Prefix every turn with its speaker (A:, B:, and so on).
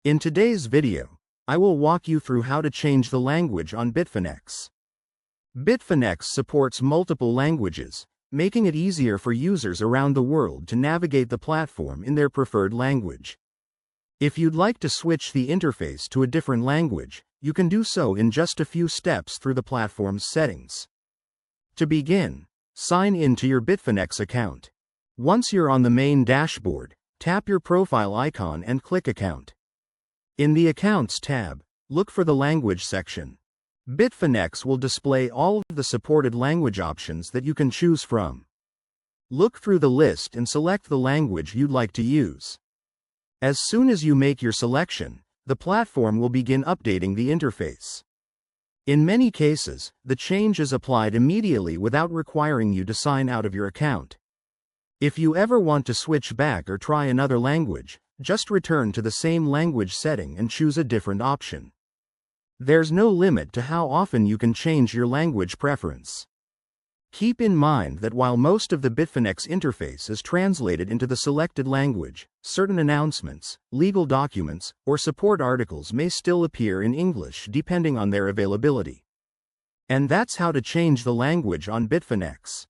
A: In today's video, I will walk you through how to change the language on Bitfinex. Bitfinex supports multiple languages, making it easier for users around the world to navigate the platform in their preferred language. If you'd like to switch the interface to a different language, you can do so in just a few steps through the platform's settings. To begin, sign in to your Bitfinex account. Once you're on the main dashboard, tap your profile icon and click Account. In the Accounts tab, look for the Language section. Bitfinex will display all of the supported language options that you can choose from. Look through the list and select the language you'd like to use. As soon as you make your selection, the platform will begin updating the interface. In many cases, the change is applied immediately without requiring you to sign out of your account. If you ever want to switch back or try another language, just return to the same language setting and choose a different option. There's no limit to how often you can change your language preference. Keep in mind that while most of the Bitfinex interface is translated into the selected language, certain announcements, legal documents, or support articles may still appear in English depending on their availability. And that's how to change the language on Bitfinex.